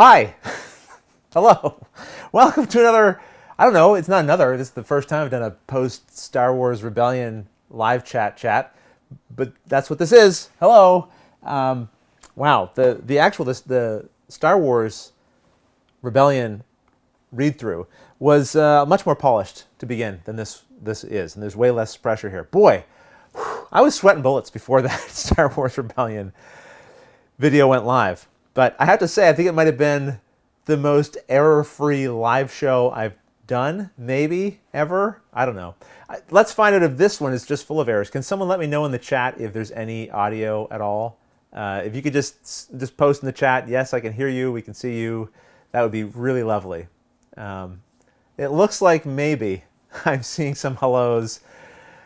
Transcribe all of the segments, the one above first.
Hi. Hello. Welcome to another, I don't know, it's not another, this is the first time I've done a post-Star Wars Rebellion live chat, but that's what this is. Hello. Wow, the Star Wars Rebellion read-through was much more polished to begin than this is, and there's way less pressure here. Boy, I was sweating bullets before that Star Wars Rebellion video went live. But I have to say, I think it might have been the most error-free live show I've done, maybe, ever. I don't know. Let's find out if this one is just full of errors. Can someone let me know in the chat if there's any audio at all? If you could just post in the chat, yes, I can hear you, we can see you, that would be really lovely. It looks like maybe I'm seeing some hellos.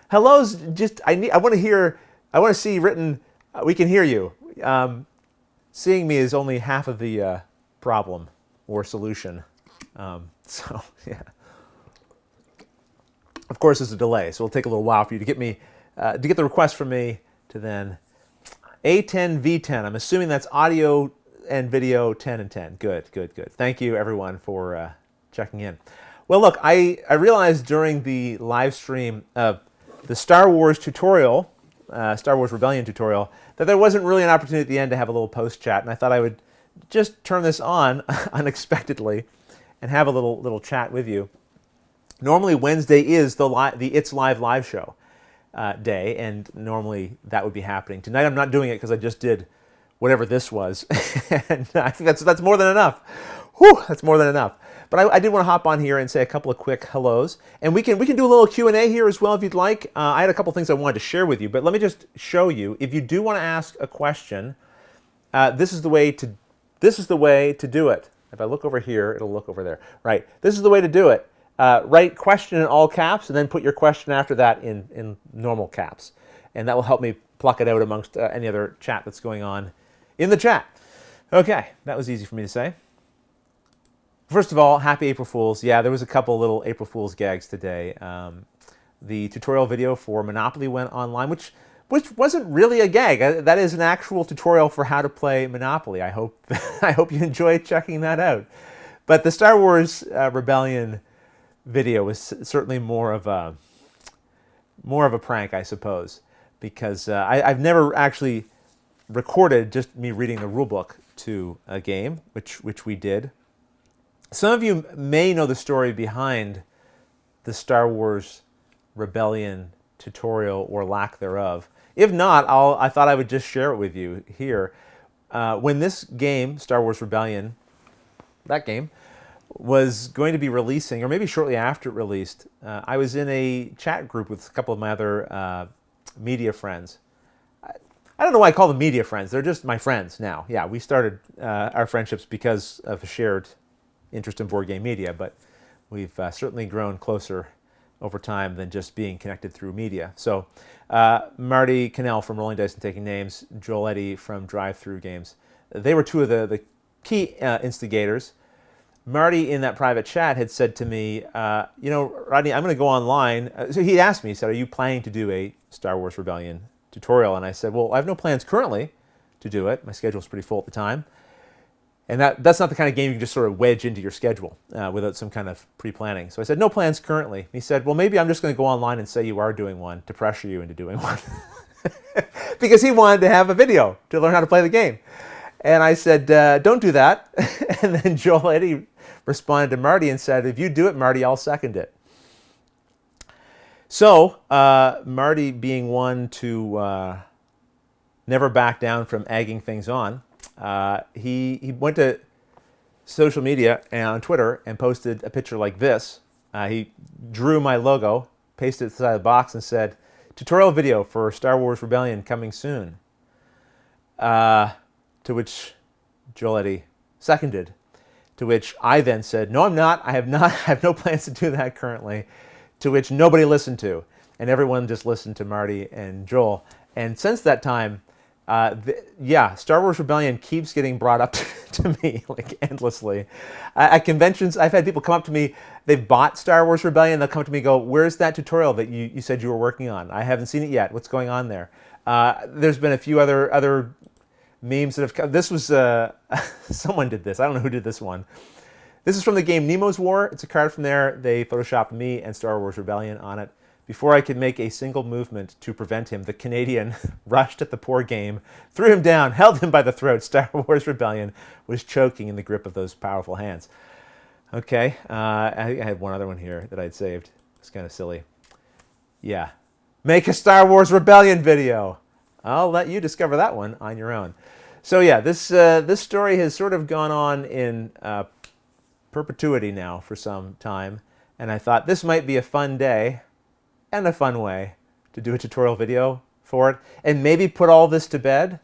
Hellos, I want to see written, we can hear you. Seeing me is only half of the problem or solution. So, yeah. Of course, there's a delay, so it'll take a little while for you to get the request from me to then A10, V10. I'm assuming that's audio and video 10 and 10. Good. Thank you, everyone, for checking in. Well, look, I realized during the live stream of the Star Wars tutorial, Star Wars Rebellion tutorial, that there wasn't really an opportunity at the end to have a little post chat, and I thought I would just turn this on unexpectedly and have a little chat with you. Normally Wednesday is the It's Live show day, and normally that would be happening. Tonight I'm not doing it because I just did whatever this was, and I think that's more than enough. Whew, that's more than enough. But I did want to hop on here and say a couple of quick hellos. And we can do a little Q&A here as well if you'd like. I had a couple things I wanted to share with you, but let me just show you. If you do want to ask a question, this is the way to do it. If I look over here, it'll look over there. Right. This is the way to do it. Write question in all caps and then put your question after that in normal caps. And that will help me pluck it out amongst any other chat that's going on in the chat. Okay, that was easy for me to say. First of all, happy April Fools. Yeah, there was a couple little April Fools gags today. The tutorial video for Monopoly went online, which wasn't really a gag. That is an actual tutorial for how to play Monopoly. I hope you enjoyed checking that out. But the Star Wars Rebellion video was certainly more of a prank, I suppose, because I've never actually recorded just me reading the rulebook to a game, which we did. Some of you may know the story behind the Star Wars Rebellion tutorial or lack thereof. If not, I thought I would just share it with you here. When this game, Star Wars Rebellion, that game, was going to be releasing, or maybe shortly after it released, I was in a chat group with a couple of my other media friends. I don't know why I call them media friends. They're just my friends now. Yeah, we started our friendships because of a shared interest in board game media, but we've certainly grown closer over time than just being connected through media. So Marty Cannell from Rolling Dice and Taking Names, Joel Eddy from Drive Through Games, they were two of the key instigators. Marty in that private chat had said to me, Rodney, I'm going to go online. So he asked me, he said, are you planning to do a Star Wars Rebellion tutorial? And I said, well, I have no plans currently to do it. My schedule's pretty full at the time. And that's not the kind of game you can just sort of wedge into your schedule without some kind of pre-planning. So I said, no plans currently. He said, well, maybe I'm just going to go online and say you are doing one to pressure you into doing one. Because he wanted to have a video to learn how to play the game. And I said, don't do that. And then Joel Eddy responded to Marty and said, if you do it, Marty, I'll second it. So Marty, being one to never back down from egging things on, he went to social media and on Twitter and posted a picture like this. He drew my logo, pasted it to the side of the box and said, tutorial video for Star Wars Rebellion coming soon. To which Joel Eddy seconded. To which I then said, no, I'm not. I have no plans to do that currently. To which nobody listened to. And everyone just listened to Marty and Joel. And since that time, Star Wars Rebellion keeps getting brought up to me like endlessly. At conventions, I've had people come up to me, they've bought Star Wars Rebellion, they'll come to me and go, where's that tutorial that you said you were working on? I haven't seen it yet. What's going on there? There's been a few other memes that have come. This was, someone did this. I don't know who did this one. This is from the game Nemo's War. It's a card from there. They photoshopped me and Star Wars Rebellion on it. Before I could make a single movement to prevent him, the Canadian rushed at the poor game, threw him down, held him by the throat. Star Wars Rebellion was choking in the grip of those powerful hands. Okay, I had one other one here that I'd saved. It's kind of silly. Yeah. Make a Star Wars Rebellion video. I'll let you discover that one on your own. So yeah, this story has sort of gone on in perpetuity now for some time, and I thought this might be a fun day and a fun way to do a tutorial video for it, and maybe put all this to bed.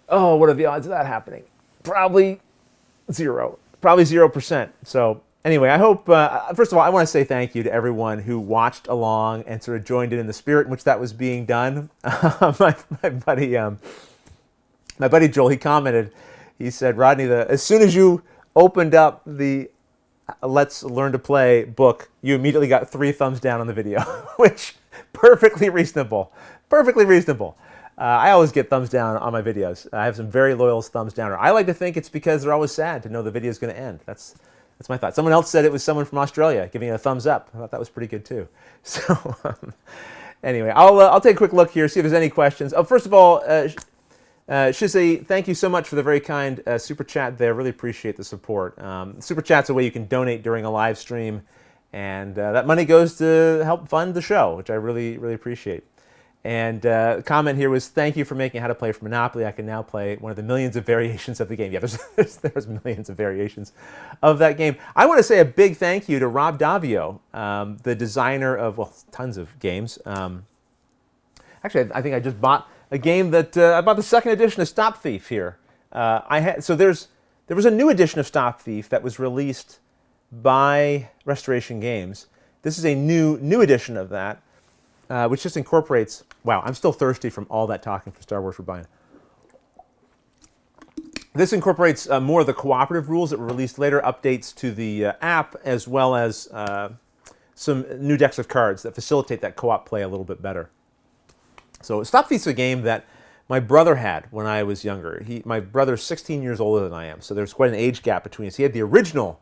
Oh, what are the odds of that happening? Probably 0. Probably 0%. So anyway, I hope, first of all, I want to say thank you to everyone who watched along and sort of joined in the spirit in which that was being done. My buddy Joel, he commented, he said, Rodney, as soon as you opened up the Let's Learn to Play book, you immediately got 3 thumbs down on the video, which perfectly reasonable. Perfectly reasonable. I always get thumbs down on my videos. I have some very loyal thumbs down. I like to think it's because they're always sad to know the video is going to end. That's my thought. Someone else said it was someone from Australia giving it a thumbs up. I thought that was pretty good too. So anyway, I'll take a quick look here, see if there's any questions. Oh, first of all, Shizzy, thank you so much for the very kind super chat there. Really appreciate the support. Super chat's a way you can donate during a live stream, and that money goes to help fund the show, which I really, really appreciate. And comment here was, thank you for making How to Play for Monopoly. I can now play one of the millions of variations of the game. Yeah, there's millions of variations of that game. I want to say a big thank you to Rob Davio, the designer of, well, tons of games. Actually, I think I just bought a game that, I bought the 2nd edition of Stop Thief here. There was a new edition of Stop Thief that was released by Restoration Games. This is a new edition of that. Which just incorporates, wow, I'm still thirsty from all that talking for Star Wars Rebellion. This incorporates more of the cooperative rules that were released later, updates to the app, as well as some new decks of cards that facilitate that co-op play a little bit better. So Stop Thief's a game that my brother had when I was younger. My brother's 16 years older than I am, so there's quite an age gap between us. He had the original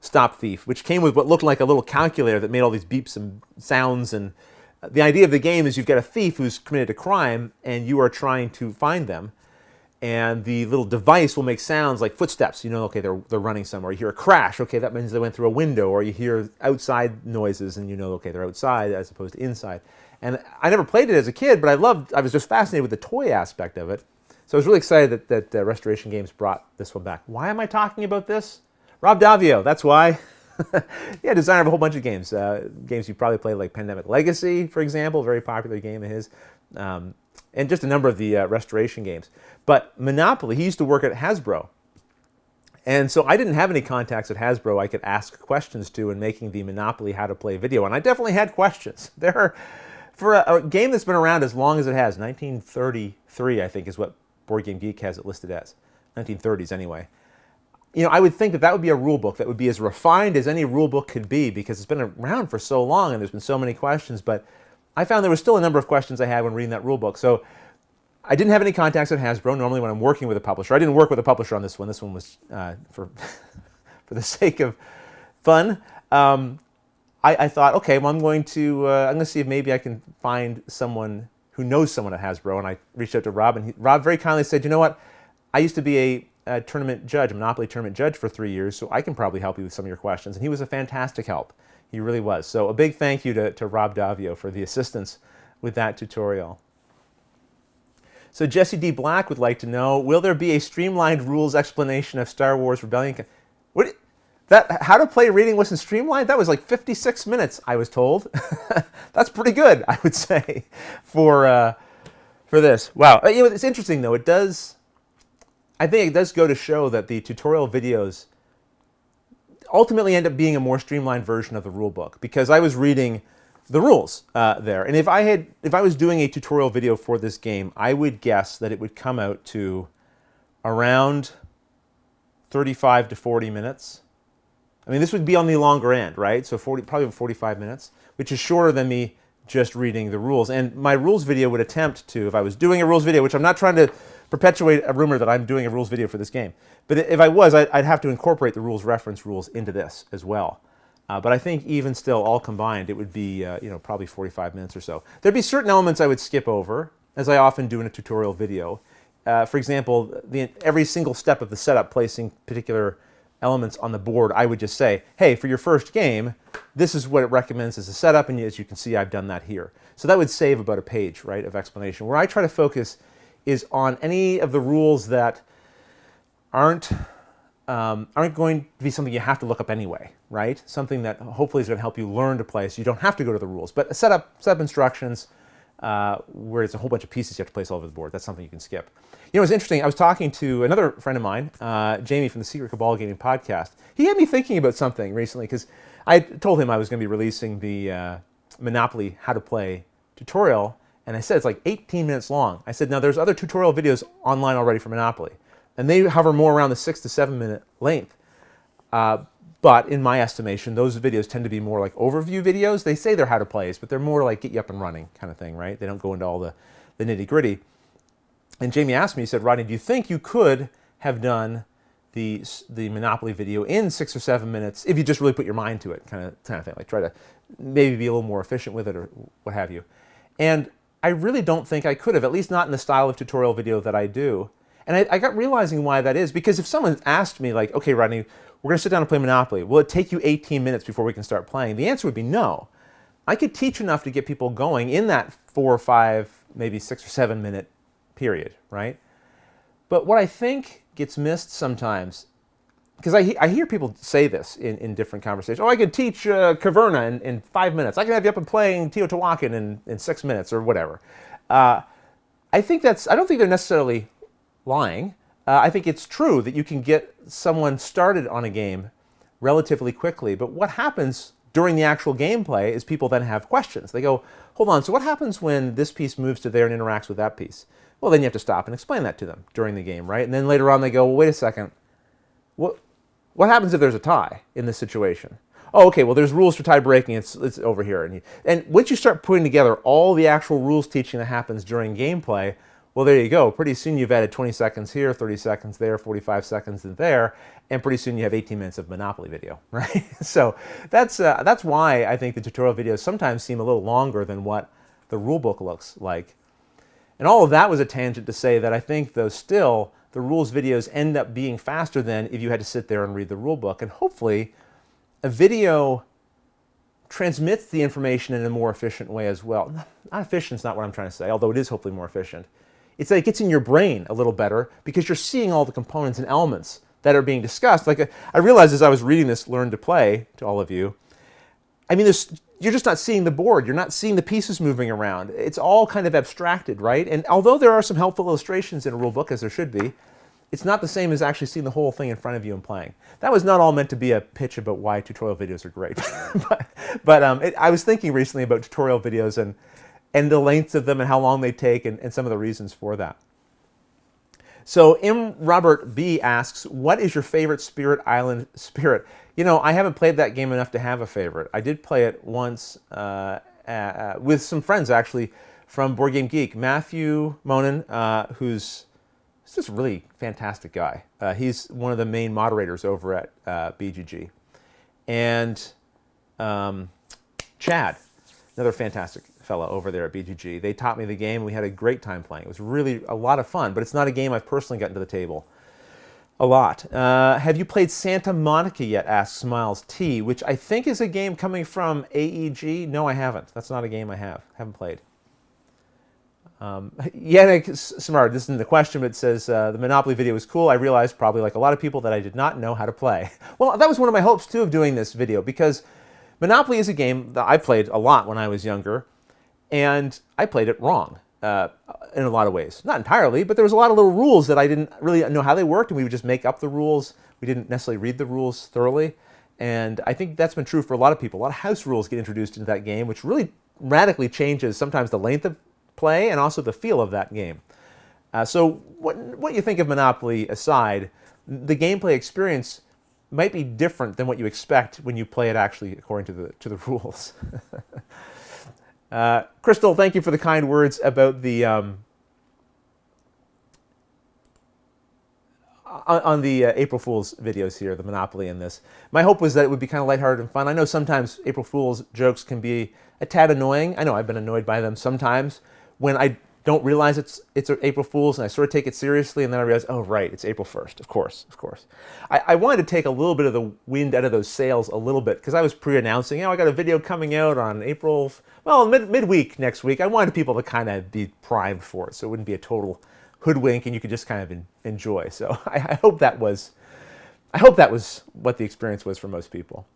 Stop Thief, which came with what looked like a little calculator that made all these beeps and sounds, and the idea of the game is you've got a thief who's committed a crime, and you are trying to find them. And the little device will make sounds like footsteps. You know, okay, they're running somewhere. You hear a crash. Okay, that means they went through a window. Or you hear outside noises, and you know, okay, they're outside as opposed to inside. And I never played it as a kid, but I was just fascinated with the toy aspect of it. So I was really excited that Restoration Games brought this one back. Why am I talking about this? Rob Davio, that's why. Yeah, designer of a whole bunch of games. Games you probably played, like Pandemic Legacy, for example, a very popular game of his, and just a number of the Restoration games. But Monopoly, he used to work at Hasbro. And so I didn't have any contacts at Hasbro I could ask questions to in making the Monopoly How to Play video. And I definitely had questions. For a game that's been around as long as it has, 1933, I think, is what Board Game Geek has it listed as. 1930s, anyway. You know, I would think that would be a rule book that would be as refined as any rule book could be, because it's been around for so long and there's been so many questions. But I found there was still a number of questions I had when reading that rule book. So I didn't have any contacts at Hasbro. Normally when I'm working with a publisher, I didn't work with a publisher on this one. This one was for the sake of fun. I thought, okay, well, I'm going to see if maybe I can find someone who knows someone at Hasbro. And I reached out to Rob, and Rob very kindly said, you know what, I used to be a tournament judge, a Monopoly tournament judge for 3 years, so I can probably help you with some of your questions. And he was a fantastic help. He really was. So a big thank you to Rob Davio for the assistance with that tutorial. So Jesse D. Black would like to know, will there be a streamlined rules explanation of Star Wars Rebellion? That How to Play reading wasn't streamlined? That was like 56 minutes, I was told. That's pretty good, I would say, for this. Wow. You know, it's interesting, though. I think it does go to show that the tutorial videos ultimately end up being a more streamlined version of the rule book, because I was reading the rules there. And if I was doing a tutorial video for this game, I would guess that it would come out to around 35 to 40 minutes. I mean, this would be on the longer end, right? So probably 45 minutes, which is shorter than me just reading the rules. And my rules video would attempt to, if I was doing a rules video, which I'm not trying to perpetuate a rumor that I'm doing a rules video for this game. But if I was, I'd have to incorporate the rules reference rules into this as well. But I think even still, all combined, it would be probably 45 minutes or so. There'd be certain elements I would skip over, as I often do in a tutorial video. For example, every single step of the setup, placing particular elements on the board, I would just say, hey, for your first game, this is what it recommends as a setup, and as you can see, I've done that here. So that would save about a page, right, of explanation. Where I try to focus is on any of the rules that aren't going to be something you have to look up anyway, right? Something that hopefully is going to help you learn to play so you don't have to go to the rules. But setup instructions where it's a whole bunch of pieces you have to place all over the board, that's something you can skip. You know, it's interesting, I was talking to another friend of mine, Jamie from the Secret Cabal Gaming Podcast. He had me thinking about something recently because I told him I was going to be releasing the Monopoly How to Play tutorial, and I said it's like 18 minutes long. I said, now there's other tutorial videos online already for Monopoly, and they hover more around the 6 to 7 minute length. But in my estimation, those videos tend to be more like overview videos. They say they're how to plays, but they're more like get you up and running kind of thing, right? They don't go into all the nitty gritty. And Jamie asked me, he said, Rodney, do you think you could have done the Monopoly video in 6 or 7 minutes if you just really put your mind to it, kind of thing, like try to maybe be a little more efficient with it or what have you. And I really don't think I could have, at least not in the style of tutorial video that I do. And I got realizing why that is, because if someone asked me like, okay, Rodney, we're going to sit down and play Monopoly, will it take you 18 minutes before we can start playing? The answer would be no. I could teach enough to get people going in that 4 or 5, maybe 6 or 7 minute period, right? But what I think gets missed sometimes, because I hear people say this in different conversations, oh, I could teach Caverna in 5 minutes. I can have you up and playing Teotihuacan in 6 minutes or whatever. I don't think they're necessarily lying. I think it's true that you can get someone started on a game relatively quickly, but what happens during the actual gameplay is people then have questions. They go, hold on, so what happens when this piece moves to there and interacts with that piece? Well, then you have to stop and explain that to them during the game, right? And then later on they go, well, wait a second, what happens if there's a tie in this situation? Oh, okay, well, there's rules for tie breaking, it's over here. And once you start putting together all the actual rules teaching that happens during gameplay, well, there you go. Pretty soon you've added 20 seconds here, 30 seconds there, 45 seconds there, and pretty soon you have 18 minutes of Monopoly video, right? So that's why I think the tutorial videos sometimes seem a little longer than what the rule book looks like. And all of that was a tangent to say that I think, though, still, the rules videos end up being faster than if you had to sit there and read the rule book. And hopefully, a video transmits the information in a more efficient way as well. Not efficient is not what I'm trying to say, although it is hopefully more efficient. It's that it gets in your brain a little better because you're seeing all the components and elements that are being discussed. Like I realized as I was reading this Learn to Play to all of you, I mean, you're just not seeing the board. You're not seeing the pieces moving around. It's all kind of abstracted, right? And although there are some helpful illustrations in a rule book, as there should be, it's not the same as actually seeing the whole thing in front of you and playing. That was not all meant to be a pitch about why tutorial videos are great. but I was thinking recently about tutorial videos and the lengths of them and how long they take and some of the reasons for that. So M. Robert B. asks, what is your favorite Spirit Island spirit? You know, I haven't played that game enough to have a favorite. I did play it once with some friends, actually, from Board Game Geek. Matthew Monin, who's just a really fantastic guy. He's one of the main moderators over at BGG. And Chad, another fantastic fellow over there at BGG. They taught me the game. We had a great time playing. It was really a lot of fun, but it's not a game I've personally gotten to the table a lot. Have you played Santa Monica yet, asks Miles T, which I think is a game coming from AEG. No, I haven't. That's not a game I haven't played. Yannick Smart, this isn't the question, but it says, the Monopoly video was cool. I realized, probably like a lot of people, that I did not know how to play. Well, that was one of my hopes, too, of doing this video, because Monopoly is a game that I played a lot when I was younger, and I played it wrong in a lot of ways. Not entirely, but there was a lot of little rules that I didn't really know how they worked, and we would just make up the rules. We didn't necessarily read the rules thoroughly, and I think that's been true for a lot of people. A lot of house rules get introduced into that game, which really radically changes sometimes the length of play and also the feel of that game. So what you think of Monopoly aside, the gameplay experience might be different than what you expect when you play it actually according to the rules. Crystal, thank you for the kind words about the on the April Fool's videos here, the Monopoly in this, my hope was that it would be kind of lighthearted and fun. I know sometimes April Fool's jokes can be a tad annoying. I know I've been annoyed by them sometimes when I don't realize it's April Fool's and I sort of take it seriously, and then I realize, oh, right, it's April 1st. Of course. I wanted to take a little bit of the wind out of those sails a little bit because I was pre-announcing, I got a video coming out on midweek next week. I wanted people to kind of be primed for it so it wouldn't be a total hoodwink and you could just kind of enjoy. So I hope that was what the experience was for most people.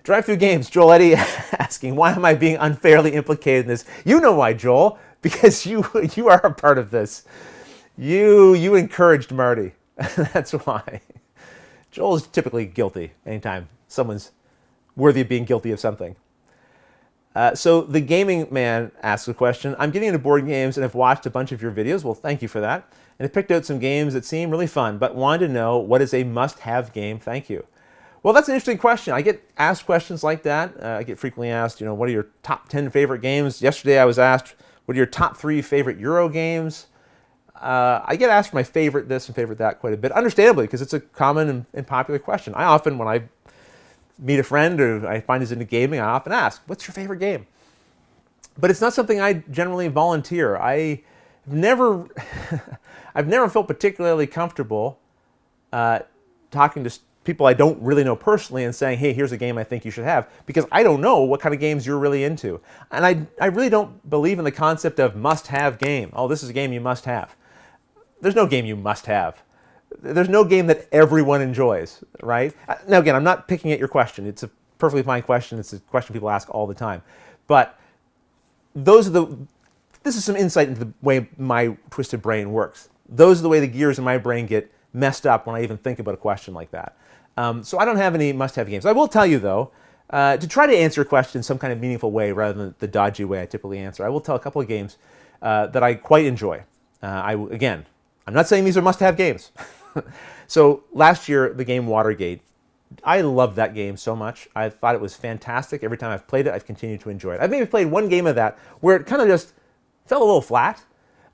Drive-Thru Games, Joel Eddy asking, why am I being unfairly implicated in this? You know why, Joel. Because you are a part of this. You encouraged Marty. That's why. Joel is typically guilty anytime someone's worthy of being guilty of something. So the Gaming Man asks a question. I'm getting into board games and have watched a bunch of your videos. Well, thank you for that. And have picked out some games that seem really fun, but wanted to know what is a must-have game. Thank you. Well, that's an interesting question. I get asked questions like that. I get frequently asked, what are your top 10 favorite games? Yesterday I was asked, what are your top 3 favorite Euro games? I get asked my favorite this and favorite that quite a bit, understandably, because it's a common and popular question. I often, when I meet a friend or I find he's into gaming, I often ask, what's your favorite game? But it's not something I generally volunteer. I've never felt particularly comfortable talking to people I don't really know personally and saying, hey, here's a game I think you should have, because I don't know what kind of games you're really into. And I really don't believe in the concept of must-have game. Oh, this is a game you must have. There's no game you must have. There's no game that everyone enjoys, right? Now, again, I'm not picking at your question. It's a perfectly fine question. It's a question people ask all the time. But this is some insight into the way my twisted brain works. Those are the way the gears in my brain get messed up when I even think about a question like that. So I don't have any must-have games. I will tell you, though, to try to answer a question in some kind of meaningful way rather than the dodgy way I typically answer, I will tell a couple of games that I quite enjoy. Again, I'm not saying these are must-have games. So last year, the game Watergate, I loved that game so much. I thought it was fantastic. Every time I've played it, I've continued to enjoy it. I've maybe played one game of that where it kind of just fell a little flat.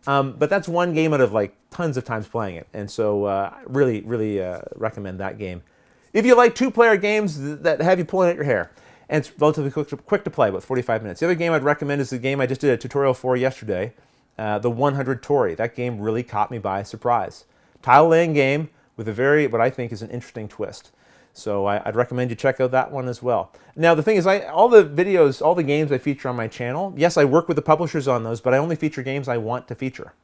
But that's one game out of tons of times playing it. And so really recommend that game. If you like 2-player games that have you pulling at your hair, and it's relatively quick to play, about 45 minutes. The other game I'd recommend is the game I just did a tutorial for yesterday, the 100 Tory. That game really caught me by surprise. Tile-laying game with what I think is an interesting twist. So I'd recommend you check out that one as well. Now, the thing is, all the games I feature on my channel, yes, I work with the publishers on those, but I only feature games I want to feature.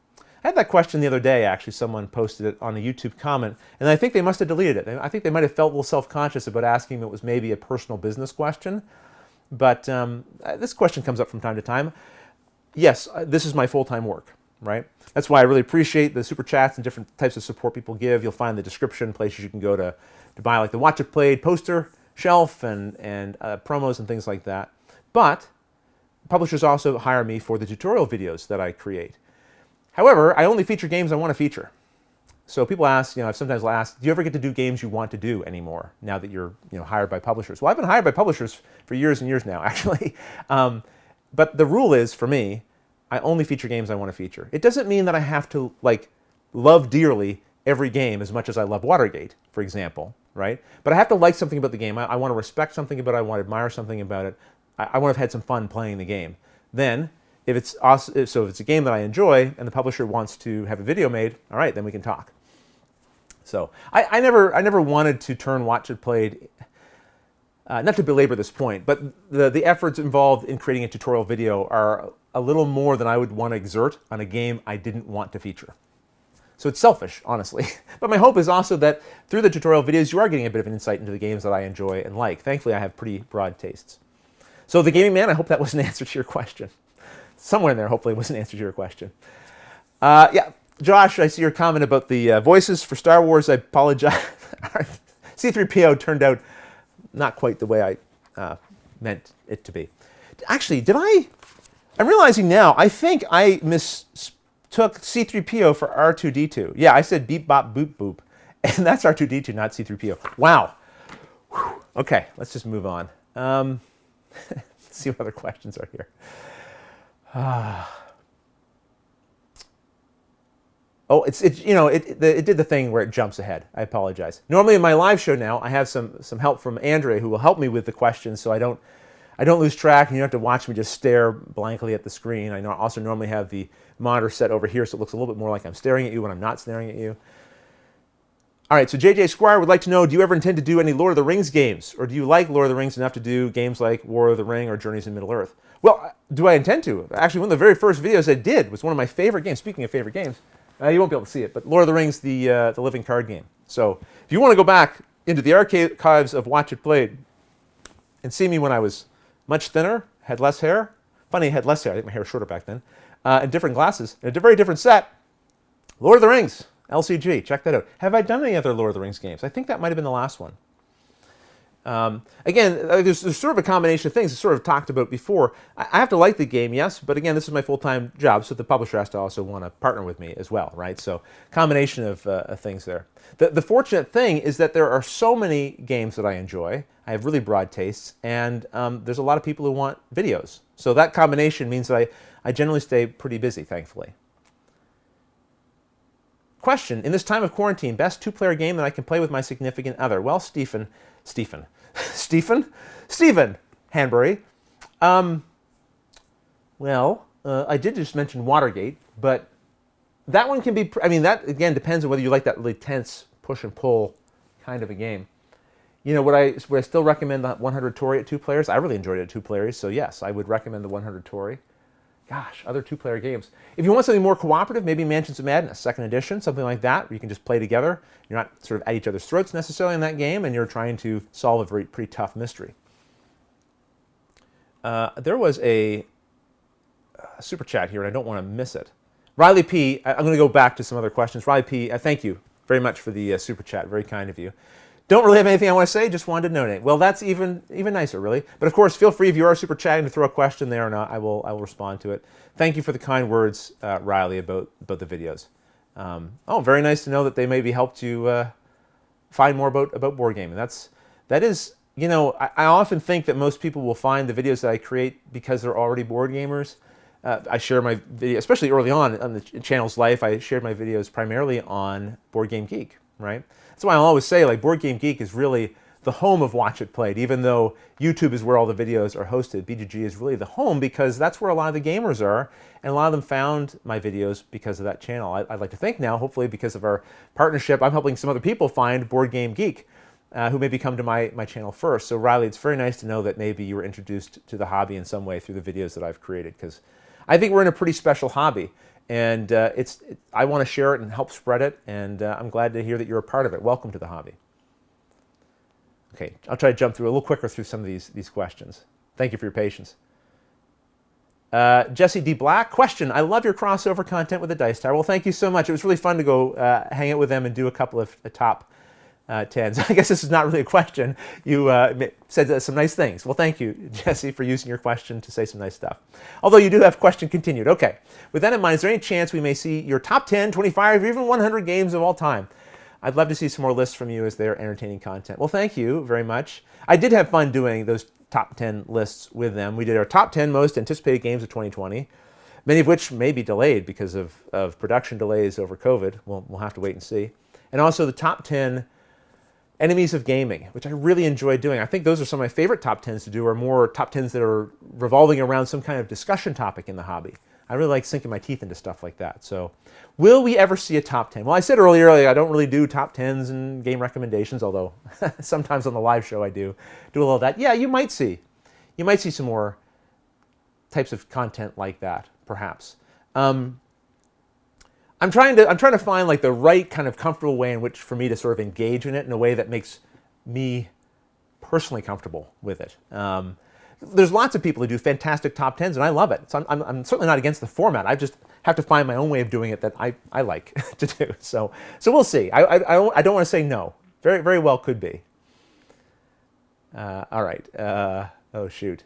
I had that question the other day, actually. Someone posted it on a YouTube comment, and I think they must have deleted it. I think they might have felt a little self-conscious about asking if it was maybe a personal business question. But this question comes up from time to time. Yes, this is my full-time work, right? That's why I really appreciate the super chats and different types of support people give. You'll find the description places you can go to buy the Watch It Played poster shelf and promos and things like that. But publishers also hire me for the tutorial videos that I create. However, I only feature games I want to feature. So people ask, I've sometimes asked, do you ever get to do games you want to do anymore now that you're hired by publishers? Well, I've been hired by publishers for years and years now, actually. But the rule is, for me, I only feature games I want to feature. It doesn't mean that I have to love dearly every game as much as I love Watergate, for example, right? But I have to like something about the game. I want to respect something about it. I want to admire something about it. I want to have had some fun playing the game. Then, if it's a game that I enjoy and the publisher wants to have a video made, all right, then we can talk. So I never wanted to turn Watch It Played, not to belabor this point, but the efforts involved in creating a tutorial video are a little more than I would want to exert on a game I didn't want to feature. So it's selfish, honestly. But my hope is also that through the tutorial videos, you are getting a bit of an insight into the games that I enjoy and like. Thankfully, I have pretty broad tastes. So The Gaming Man, I hope that was an answer to your question. Somewhere in there, hopefully, was an answer to your question. Yeah, Josh, I see your comment about the voices for Star Wars. I apologize. C-3PO turned out not quite the way I meant it to be. Actually, I'm realizing now, I think I mistook C-3PO for R2-D2. Yeah, I said beep, bop, boop, boop. And that's R2-D2, not C-3PO. Wow. Whew. Okay, let's just move on. Let's see what other questions are here. Oh, it did the thing where it jumps ahead. I apologize. Normally in my live show now, I have some help from Andre who will help me with the questions, so I don't lose track, and you don't have to watch me just stare blankly at the screen. I also normally have the monitor set over here, so it looks a little bit more like I'm staring at you when I'm not staring at you. All right, so JJ Squire would like to know, do you ever intend to do any Lord of the Rings games? Or do you like Lord of the Rings enough to do games like War of the Ring or Journeys in Middle-earth? Well, do I intend to? Actually, one of the very first videos I did was one of my favorite games. Speaking of favorite games, you won't be able to see it, but Lord of the Rings, the living card game. So if you want to go back into the archives of Watch It Played and see me when I was much thinner, had less hair, funny, had less hair, I think my hair was shorter back then, and different glasses, and a very different set, Lord of the Rings, LCG, check that out. Have I done any other Lord of the Rings games? I think that might have been the last one. Again, there's sort of a combination of things I sort of talked about before. I have to like the game, yes, but again, this is my full-time job, so the publisher has to also want to partner with me as well, right? So combination of things there. The fortunate thing is that there are so many games that I enjoy. I have really broad tastes, and there's a lot of people who want videos. So that combination means that I generally stay pretty busy, thankfully. Question, in this time of quarantine, best two-player game that I can play with my significant other? Well, Stephen Hanbury. I did just mention Watergate, but that one can be, that again depends on whether you like that really tense push and pull kind of a game. You know, would I still recommend the 100 Tori at two players? I really enjoyed it at two players, so yes, I would recommend the 100 Tori. Gosh, other two-player games. If you want something more cooperative, maybe Mansions of Madness, second edition, something like that, where you can just play together. You're not sort of at each other's throats necessarily in that game, and you're trying to solve a pretty tough mystery. There was a super chat here, and I don't want to miss it. Riley P., I'm going to go back to some other questions. Riley P., thank you very much for the super chat. Very kind of you. Don't really have anything I want to say, just wanted to donate. Well, that's even nicer, really. But of course, feel free if you are super chatting to throw a question there, and I will respond to it. Thank you for the kind words, Riley, about the videos. Very nice to know that they maybe helped you find more about board gaming. That is, you know, I often think that most people will find the videos that I create because they're already board gamers. I share my video, especially early on the channel's life. I shared my videos primarily on Board Game Geek, right? That's why I always say, like, Board Game Geek is really the home of Watch It Played. Even though YouTube is where all the videos are hosted, BGG is really the home because that's where a lot of the gamers are, and a lot of them found my videos because of that channel. I'd like to think now, hopefully because of our partnership, I'm helping some other people find Board Game Geek who maybe come to my channel first. So Riley, it's very nice to know that maybe you were introduced to the hobby in some way through the videos that I've created, because I think we're in a pretty special hobby. And I want to share it and help spread it, and I'm glad to hear that you're a part of it. Welcome to the hobby. Okay, I'll try to jump through a little quicker through some of these questions. Thank you for your patience. Jesse D. Black, question, I love your crossover content with the Dice Tower. Well, thank you so much. It was really fun to go hang out with them and do a couple of top 10s. I guess this is not really a question. You said some nice things. Well, thank you, Jesse, for using your question to say some nice stuff. Although you do have question continued. Okay, with that in mind, is there any chance we may see your top 10, 25, or even 100 games of all time? I'd love to see some more lists from you as they're entertaining content. Well, thank you very much. I did have fun doing those top 10 lists with them. We did our top 10 most anticipated games of 2020, many of which may be delayed because of production delays over COVID. We'll have to wait and see. And also the top 10 enemies of gaming, which I really enjoy doing. I think those are some of my favorite top 10s to do, are more top 10s that are revolving around some kind of discussion topic in the hobby. I really like sinking my teeth into stuff like that. So will we ever see a top 10? Well, I said earlier, I don't really do top 10s and game recommendations, although sometimes on the live show I do a little of that. Yeah, you might see some more types of content like that, perhaps. I'm trying to find like the right kind of comfortable way in which for me to sort of engage in it in a way that makes me personally comfortable with it. There's lots of people who do fantastic top 10s, and I love it. So I'm certainly not against the format. I just have to find my own way of doing it that I like to do. So we'll see. I don't want to say no. Very, very well could be. All right. Oh, shoot.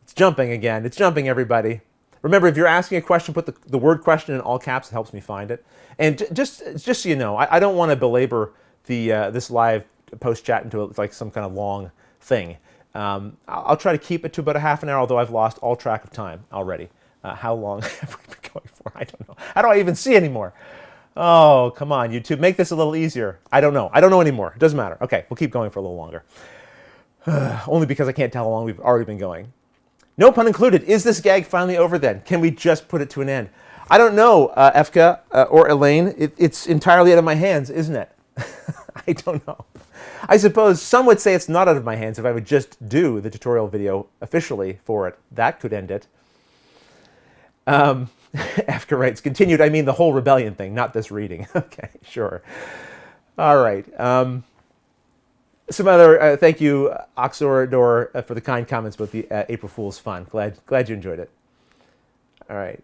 It's jumping again. It's jumping, everybody. Remember, if you're asking a question, put the word question in all caps. It helps me find it. And just so you know, I don't want to belabor this live post chat into like some kind of long thing. I'll try to keep it to about a half an hour, although I've lost all track of time already. How long have we been going for? I don't know. How do I even see anymore? Oh, come on, YouTube. Make this a little easier. I don't know. I don't know anymore. It doesn't matter. Okay, we'll keep going for a little longer. Only because I can't tell how long we've already been going. No pun included. Is this gag finally over then? Can we just put it to an end? I don't know, Efka or Elaine. It's entirely out of my hands, isn't it? I don't know. I suppose some would say it's not out of my hands if I would just do the tutorial video officially for it. That could end it. Efka writes, continued, I mean the whole rebellion thing, not this reading. Okay, sure. All right. Some other, thank you, Oxorador, for the kind comments about the April Fool's fun. Glad you enjoyed it. All right.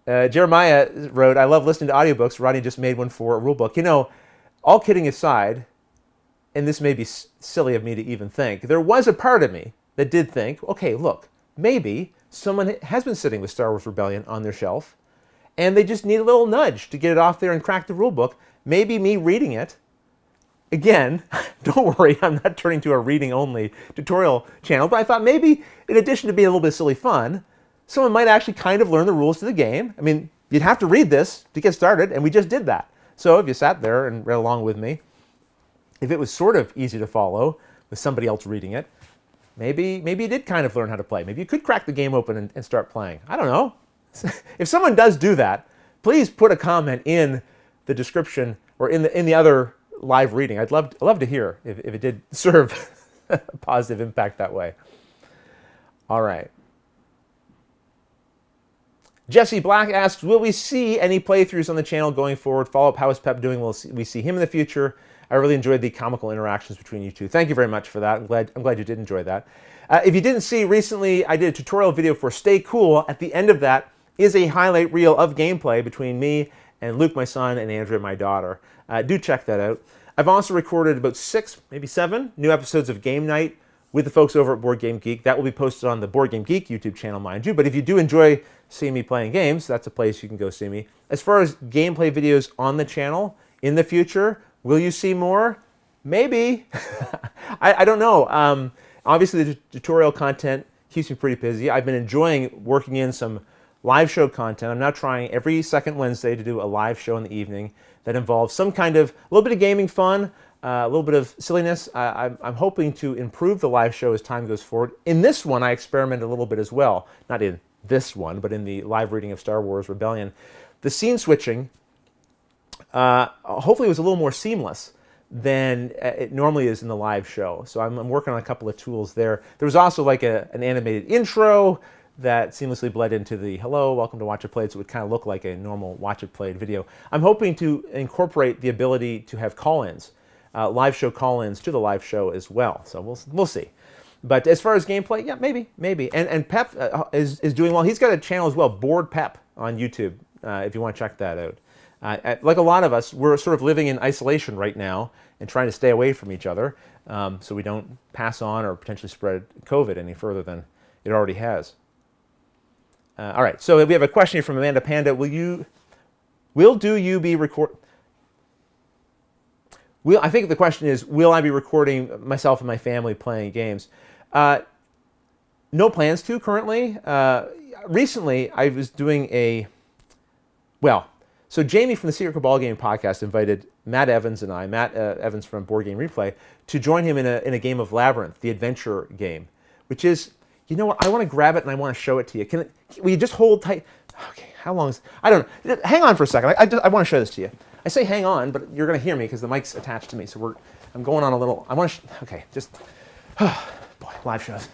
Jeremiah wrote, I love listening to audiobooks. Rodney just made one for a rulebook. You know, all kidding aside, and this may be silly of me to even think, there was a part of me that did think, okay, look, maybe someone has been sitting with Star Wars Rebellion on their shelf, and they just need a little nudge to get it off there and crack the rulebook. Maybe me reading it. Again, don't worry, I'm not turning to a reading-only tutorial channel, but I thought maybe, in addition to being a little bit of silly fun, someone might actually kind of learn the rules to the game. I mean, you'd have to read this to get started, and we just did that. So if you sat there and read along with me, if it was sort of easy to follow with somebody else reading it, maybe you did kind of learn how to play. Maybe you could crack the game open and start playing. I don't know. If someone does do that, please put a comment in the description or in the other live reading. I'd love to hear if it did serve a positive impact that way. All right. Jesse Black asks, will we see any playthroughs on the channel going forward? Follow up, how is Pep doing? Will we see him in the future? I really enjoyed the comical interactions between you two. Thank you very much for that. I'm glad you did enjoy that. If you didn't see, recently I did a tutorial video for Stay Cool. At the end of that is a highlight reel of gameplay between me and Luke, my son, and Andrea, my daughter. Do check that out. I've also recorded about 6, maybe 7 new episodes of Game Night with the folks over at Board Game Geek. That will be posted on the Board Game Geek YouTube channel, mind you. But if you do enjoy seeing me playing games, that's a place you can go see me. As far as gameplay videos on the channel in the future, will you see more? Maybe. I don't know. Obviously, the tutorial content keeps me pretty busy. I've been enjoying working in some live show content. I'm now trying every second Wednesday to do a live show in the evening that involves some kind of, a little bit of gaming fun, a little bit of silliness. I'm hoping to improve the live show as time goes forward. In this one, I experimented a little bit as well. Not in this one, but in the live reading of Star Wars Rebellion. The scene switching, hopefully was a little more seamless than it normally is in the live show. So I'm working on a couple of tools there. There was also like an animated intro that seamlessly bled into the hello, welcome to Watch It Played, so it would kind of look like a normal Watch It Played video. I'm hoping to incorporate the ability to have call-ins, live show call-ins to the live show as well. So we'll see. But as far as gameplay, yeah, maybe. And Pep is doing well. He's got a channel as well, Board Pep on YouTube, if you want to check that out. Like a lot of us, we're sort of living in isolation right now and trying to stay away from each other so we don't pass on or potentially spread COVID any further than it already has. All right, so we have a question here from Amanda Panda. I think the question is, will I be recording myself and my family playing games? No plans to currently. Recently, I was doing so Jamie from the Secret Cabal Gaming Podcast invited Matt Evans and I, Matt Evans from Board Game Replay, to join him in a game of Labyrinth, the adventure game, which is, you know what, I want to grab it and I want to show it to you. Will you just hold tight? Okay, how long is, I don't know. Hang on for a second. I want to show this to you. I say hang on, but you're going to hear me because the mic's attached to me. So I'm going on a little, okay, just, boy, live shows.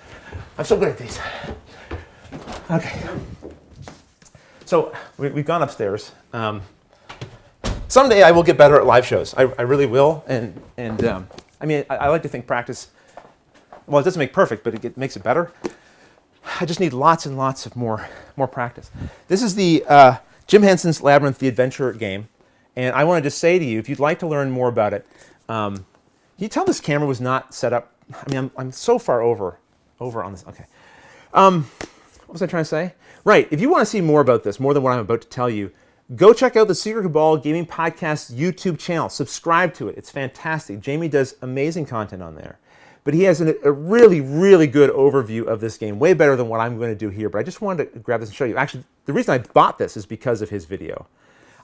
I'm so good at these. Okay. So we've gone upstairs. Someday I will get better at live shows. I really will. And I mean, I like to think practice, well, it doesn't make perfect, but it makes it better. I just need lots and lots of more practice. This is the Jim Henson's Labyrinth, the adventure game. And I wanted to say to you, if you'd like to learn more about it, can you tell this camera was not set up? I mean, I'm so far over on this. Okay. What was I trying to say? Right. If you want to see more about this, more than what I'm about to tell you, go check out the Secret Cabal Gaming Podcast YouTube channel. Subscribe to it. It's fantastic. Jamie does amazing content on there. But he has a really, really good overview of this game, way better than what I'm going to do here. But I just wanted to grab this and show you. Actually, the reason I bought this is because of his video.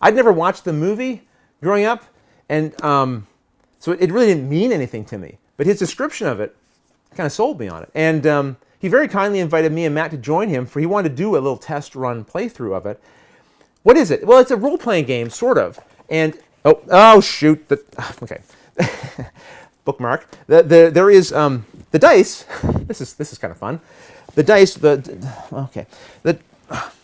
I'd never watched the movie growing up, and so it really didn't mean anything to me. But his description of it kind of sold me on it. And he very kindly invited me and Matt to join him, for he wanted to do a little test run playthrough of it. What is it? Well, it's a role-playing game, sort of. And, oh shoot. Okay. Bookmark. There is the dice. This is kind of fun. The dice, okay.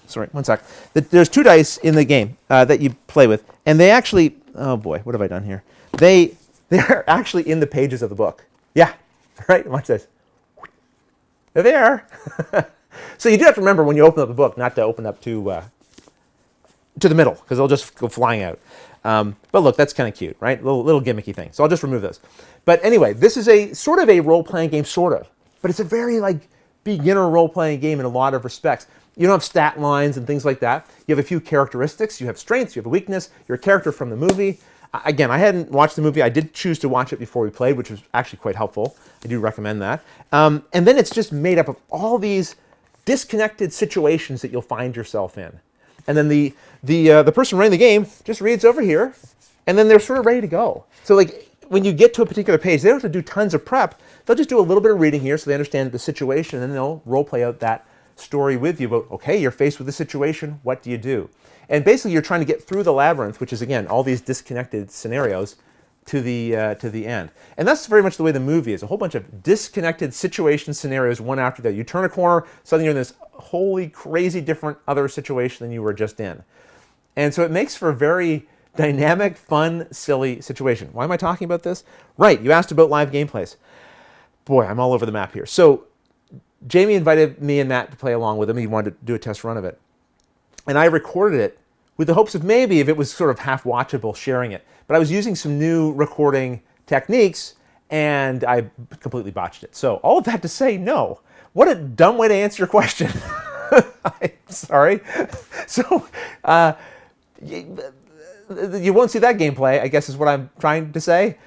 Sorry, one sec. There's 2 dice in the game that you play with. And they actually, oh boy, what have I done here? They're actually in the pages of the book. Yeah, right, watch this. They're there. So you do have to remember when you open up the book not to open up to the middle, because they'll just go flying out. But look, that's kind of cute, right? Little gimmicky thing. So I'll just remove those. But anyway, this is a sort of a role-playing game, sort of. But it's a very beginner role-playing game in a lot of respects. You don't have stat lines and things like that. You have a few characteristics. You have strengths. You have a weakness. You're a character from the movie. Again, I hadn't watched the movie. I did choose to watch it before we played, which was actually quite helpful. I do recommend that. And then it's just made up of all these disconnected situations that you'll find yourself in. And then the person running the game just reads over here, and then they're sort of ready to go. So when you get to a particular page, they don't have to do tons of prep. They'll just do a little bit of reading here so they understand the situation, and then they'll role play out that story with you about, okay, you're faced with a situation, what do you do? And basically you're trying to get through the labyrinth, which is, again, all these disconnected scenarios, to the end. And that's very much the way the movie is, a whole bunch of disconnected situation scenarios, one after the other. You turn a corner, suddenly you're in this wholly crazy different other situation than you were just in. And so it makes for a very dynamic, fun, silly situation. Why am I talking about this? Right, you asked about live gameplays. Boy, I'm all over the map here. So Jamie invited me and Matt to play along with him. He wanted to do a test run of it. And I recorded it with the hopes of maybe, if it was sort of half watchable, sharing it. But I was using some new recording techniques, and I completely botched it. So all of that to say, no. What a dumb way to answer your question. I'm sorry. So you won't see that gameplay, I guess is what I'm trying to say.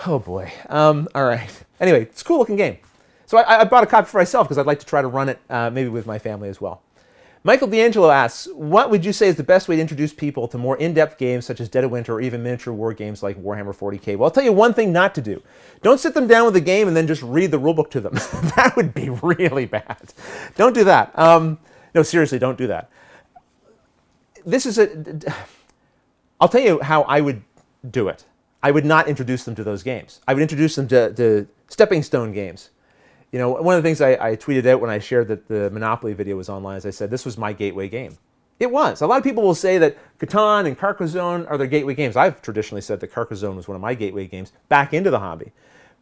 Oh boy. All right. Anyway, it's a cool looking game. So I bought a copy for myself because I'd like to try to run it maybe with my family as well. Michael D'Angelo asks, what would you say is the best way to introduce people to more in-depth games such as Dead of Winter or even miniature war games like Warhammer 40K? Well, I'll tell you one thing not to do. Don't sit them down with a game and then just read the rulebook to them. That would be really bad. Don't do that. No, seriously, don't do that. I'll tell you how I would do it. I would not introduce them to those games. I would introduce them to stepping stone games. You know, one of the things I tweeted out when I shared that the Monopoly video was online is I said this was my gateway game. It was. A lot of people will say that Catan and Carcassonne are their gateway games. I've traditionally said that Carcassonne was one of my gateway games back into the hobby.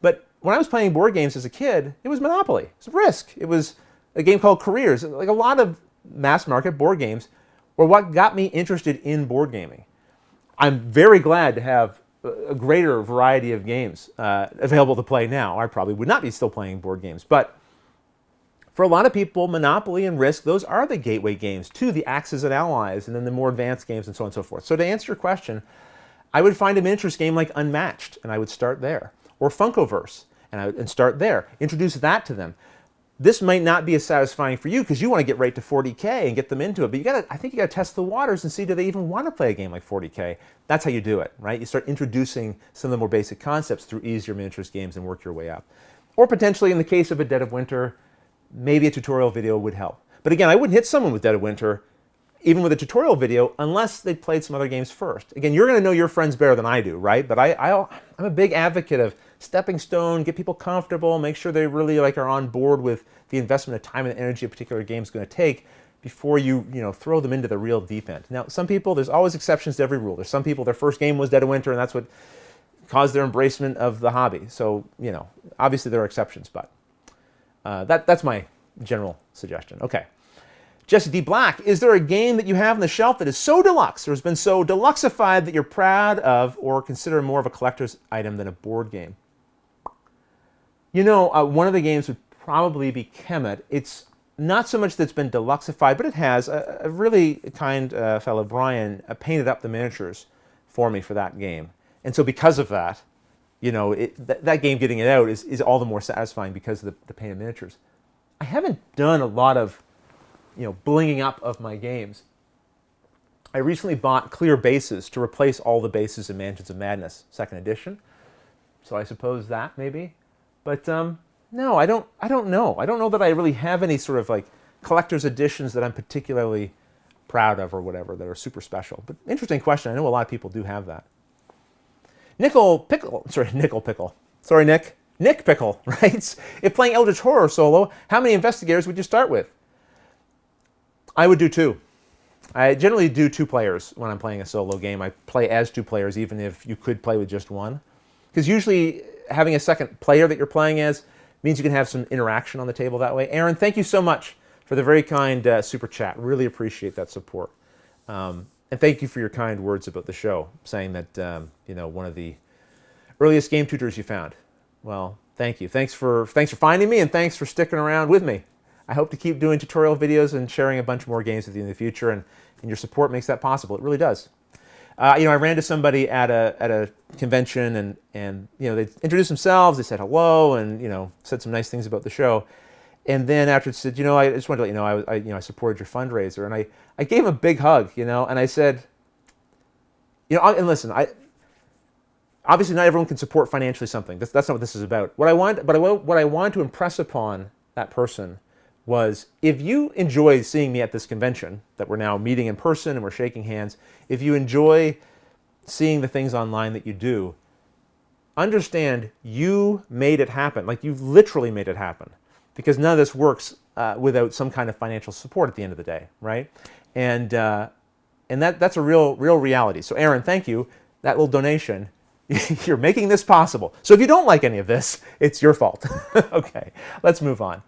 But when I was playing board games as a kid, it was Monopoly. It was Risk. It was a game called Careers. Like a lot of mass market board games were what got me interested in board gaming. I'm very glad to have a greater variety of games available to play now. I probably would not be still playing board games. But for a lot of people, Monopoly and Risk, those are the gateway games to the Axis and Allies and then the more advanced games and so on and so forth. So to answer your question, I would find a miniatures game like Unmatched, and I would start there. Or Funkoverse, and start there. Introduce that to them. This might not be as satisfying for you because you want to get right to 40K and get them into it. But I think you got to test the waters and see, do they even want to play a game like 40K? That's how you do it, right? You start introducing some of the more basic concepts through easier miniatures games and work your way up. Or potentially, in the case of a Dead of Winter, maybe a tutorial video would help. But again, I wouldn't hit someone with Dead of Winter, even with a tutorial video, unless they played some other games first. Again, you're going to know your friends better than I do, right? But I'm a big advocate of stepping stone, get people comfortable, make sure they really are on board with the investment of time and energy a particular game is going to take before you throw them into the real deep end. Now, some people, there's always exceptions to every rule. There's some people, their first game was Dead of Winter, and that's what caused their embracement of the hobby. So, obviously there are exceptions, but that's my general suggestion. Okay. Jesse D. Black, is there a game that you have on the shelf that is so deluxe or has been so deluxeified that you're proud of or consider more of a collector's item than a board game? One of the games would probably be Kemet. It's not so much that it's been deluxeified, but it has. A really kind fellow, Brian, painted up the miniatures for me for that game. And so because of that, that game getting it out is all the more satisfying because of the painted miniatures. I haven't done a lot of blinging up of my games. I recently bought Clear Bases to replace all the bases in Mansions of Madness, 2nd edition. So I suppose that maybe. But no, I don't know. I don't know that I really have any sort of like collector's editions that I'm particularly proud of or whatever that are super special. But interesting question. I know a lot of people do have that. Nick Pickle writes, if playing Eldritch Horror solo, how many investigators would you start with? I would do 2. I generally do 2 players when I'm playing a solo game. I play as 2 players, even if you could play with just 1. Because usually having a second player that you're playing as means you can have some interaction on the table that way. Aaron, thank you so much for the very kind super chat. Really appreciate that support. And thank you for your kind words about the show, saying that one of the earliest game tutors you found. Well, thank you. Thanks for finding me, and thanks for sticking around with me. I hope to keep doing tutorial videos and sharing a bunch more games with you in the future, and your support makes that possible. It really does. I ran to somebody at a convention, and they introduced themselves. They said hello, and said some nice things about the show. And then after it said, I just wanted to let you know I supported your fundraiser, and I gave him a big hug, and I said, and listen, obviously not everyone can support financially something. That's not what this is about. What I wanted to impress upon that person was, if you enjoy seeing me at this convention that we're now meeting in person and we're shaking hands, if you enjoy seeing the things online that you do, understand you made it happen. Like, you've literally made it happen, because none of this works without some kind of financial support at the end of the day, right? And that's a real reality. So Aaron, thank you. That little donation, you're making this possible. So if you don't like any of this, it's your fault. Okay, let's move on.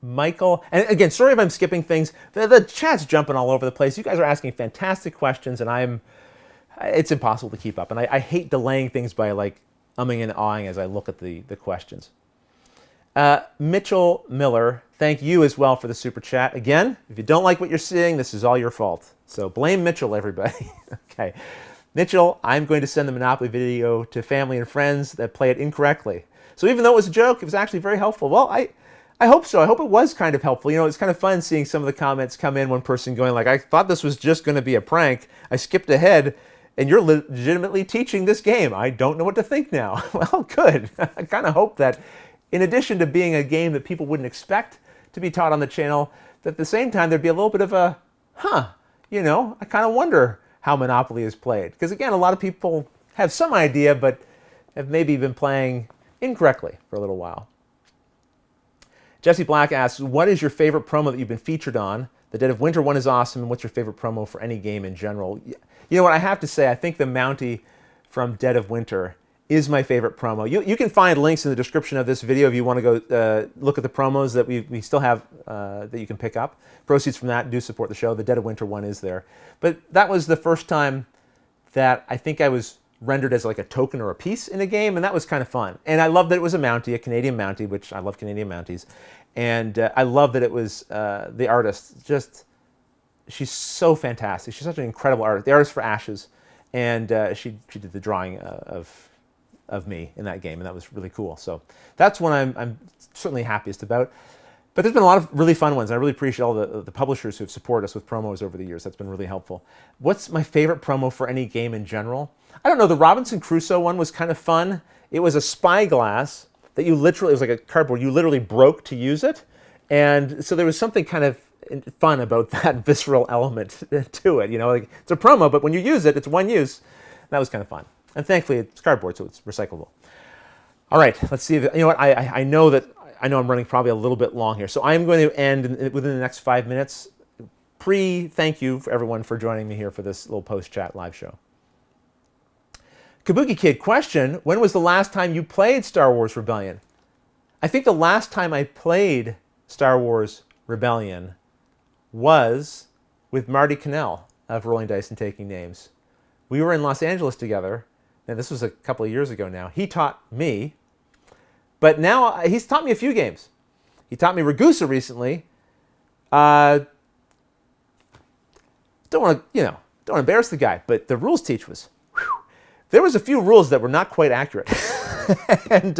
Michael, and again, sorry if I'm skipping things. The chat's jumping all over the place. You guys are asking fantastic questions, and it's impossible to keep up. And I hate delaying things by like umming and ahhing as I look at the questions. Mitchell Miller, thank you as well for the super chat. Again, if you don't like what you're seeing, this is all your fault. So blame Mitchell, everybody. Okay. Mitchell, I'm going to send the Monopoly video to family and friends that play it incorrectly. So even though it was a joke, it was actually very helpful. Well, I hope so. I hope it was kind of helpful. It's kind of fun seeing some of the comments come in, one person going like, I thought this was just going to be a prank. I skipped ahead, and you're legitimately teaching this game. I don't know what to think now. Well, good. I kind of hope that in addition to being a game that people wouldn't expect to be taught on the channel, that at the same time there'd be a little bit of a, I kind of wonder how Monopoly is played. Because again, a lot of people have some idea, but have maybe been playing incorrectly for a little while. Jesse Black asks, what is your favorite promo that you've been featured on? The Dead of Winter one is awesome, and what's your favorite promo for any game in general? You know what, I have to say, I think the Mountie from Dead of Winter is my favorite promo. You can find links in the description of this video if you want to go look at the promos that we still have that you can pick up. Proceeds from that do support the show. The Dead of Winter one is there. But that was the first time that I think I was rendered as like a token or a piece in a game, and that was kind of fun. And I love that it was a Mountie, a Canadian Mountie, which I love Canadian Mounties. And I love that it was the artist. She's so fantastic. She's such an incredible artist. The artist for Ashes, and she did the drawing of me in that game, and that was really cool. So that's one I'm certainly happiest about. But there's been a lot of really fun ones. I really appreciate all the publishers who have supported us with promos over the years. That's been really helpful. What's my favorite promo for any game in general? I don't know. The Robinson Crusoe one was kind of fun. It was a spyglass that it was like a cardboard. You literally broke to use it. And so there was something kind of fun about that visceral element to it. Like it's a promo, but when you use it, it's one use. That was kind of fun. And thankfully, it's cardboard, so it's recyclable. All right, let's see. I know I'm running probably a little bit long here, so I'm going to end within the next 5 minutes. Thank you for everyone for joining me here for this little post-chat live show. Kabuki Kid, question, when was the last time you played Star Wars Rebellion? I think the last time I played Star Wars Rebellion was with Marty Cannell of Rolling Dice and Taking Names. We were in Los Angeles together, and this was a couple of years ago now. He taught me, but now he's taught me a few games. He taught me Ragusa recently. Don't want to embarrass the guy, but the rules teach was, there was a few rules that were not quite accurate. And